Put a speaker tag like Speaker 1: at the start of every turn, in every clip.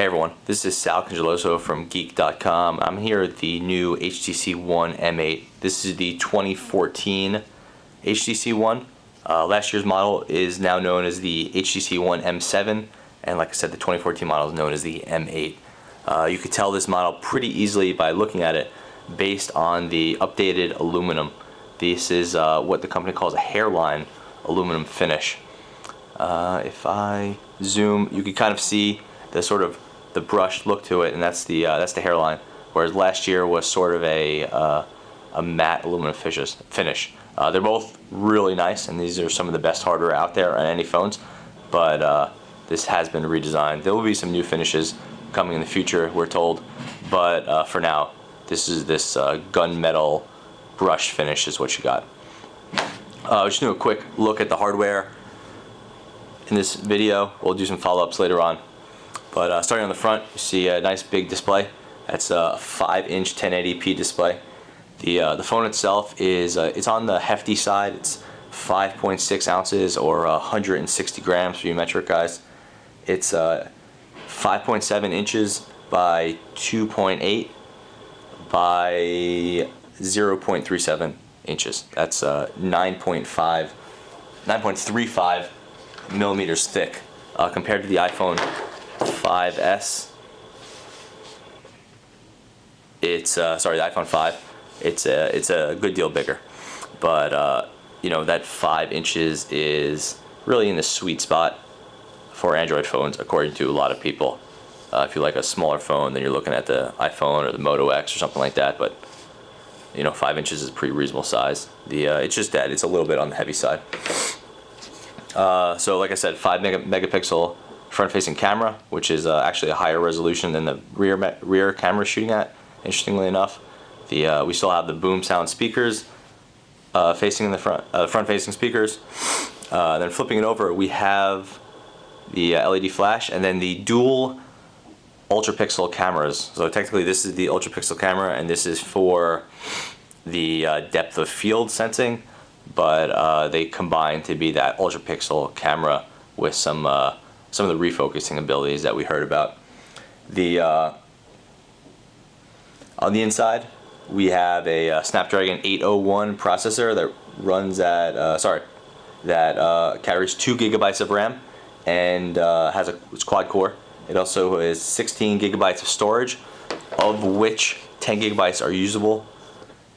Speaker 1: Hey everyone, this is Sal Congeloso from Geek.com. I'm here at the new HTC One M8. This is the 2014 HTC One. Last year's model is now known as the HTC One M7, and like I said, the 2014 model is known as the M8. You could tell this model pretty easily by looking at it based on the updated aluminum. This is what the company calls a hairline aluminum finish. If I zoom, you can kind of see the sort of the brushed look to it, and that's the hairline. Whereas last year was sort of a matte aluminum finish. They're both really nice, and these are some of the best hardware out there on any phones. But this has been redesigned. There will be some new finishes coming in the future, we're told. But for now, this is this gunmetal brush finish is what you got. Just do a quick look at the hardware in this video. We'll do some follow-ups later on. But starting on the front, you see a nice big display. That's a 5-inch 1080p display. The phone itself is it's on the hefty side. It's 5.6 ounces or 160 grams for you metric guys. It's 5.7 inches by 2.8 by 0.37 inches. That's 9.35 millimeters thick compared to the iPhone 5S. It's sorry, the iPhone 5. It's a good deal bigger, but you know, that 5 inches is really in the sweet spot for Android phones, according to a lot of people. If you like a smaller phone, then you're looking at the iPhone or the Moto X or something like that. But you know, 5 inches is a pretty reasonable size. It's just that it's a little bit on the heavy side. So like I said, 5 megapixel front-facing camera, which is actually a higher resolution than the rear camera shooting at. Interestingly enough, we still have the boom sound speakers facing in the front-facing speakers. Then flipping it over, we have the LED flash, and then the dual Ultrapixel cameras. So technically, this is the Ultrapixel camera, and this is for the depth of field sensing. But they combine to be that Ultrapixel camera with some of the refocusing abilities that we heard about. On the inside, we have a Snapdragon 801 processor that runs at that carries 2 gigabytes of RAM and it's quad core. It also is 16 gigabytes of storage, of which 10 gigabytes are usable.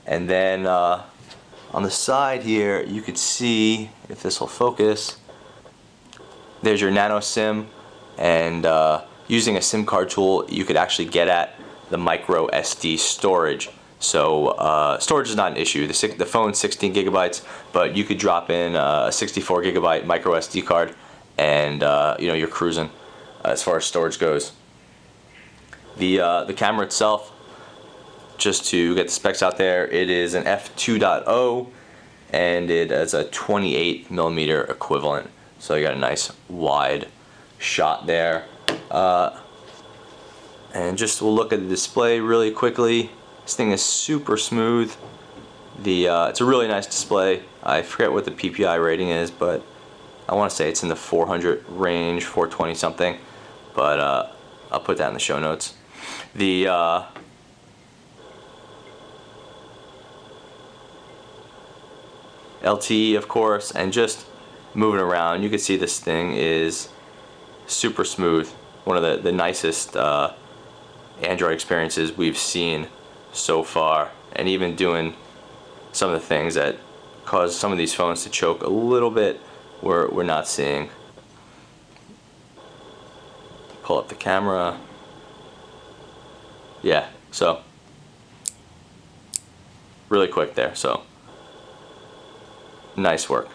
Speaker 1: And then on the side here, you could see, if this will focus, there's your nano SIM, and using a SIM card tool, you could actually get at the micro SD storage. So storage is not an issue. The phone's 16 gigabytes, but you could drop in a 64 gigabyte micro SD card, and you know, you're cruising as far as storage goes. The camera itself, just to get the specs out there, it is an f2.0, and it is a 28 millimeter equivalent. So you got a nice wide shot there. And just we'll look at the display really quickly. This thing is super smooth. It's a really nice display. I forget what the PPI rating is, but I want to say it's in the 400 range, 420 something. But I'll put that in the show notes. The LTE, of course, and just moving around, you can see this thing is super smooth. One of the nicest Android experiences we've seen so far, and even doing some of the things that cause some of these phones to choke a little bit, we're not seeing. Pull up the camera. Yeah, so really quick there. So nice work.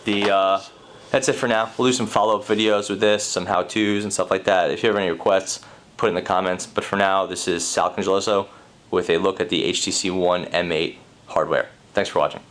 Speaker 1: That's it for now. We'll do some follow-up videos with this, some how-tos and stuff like that. If you have any requests, put it in the comments. But for now, this is Sal Congeloso with a look at the HTC One M8 hardware. Thanks for watching.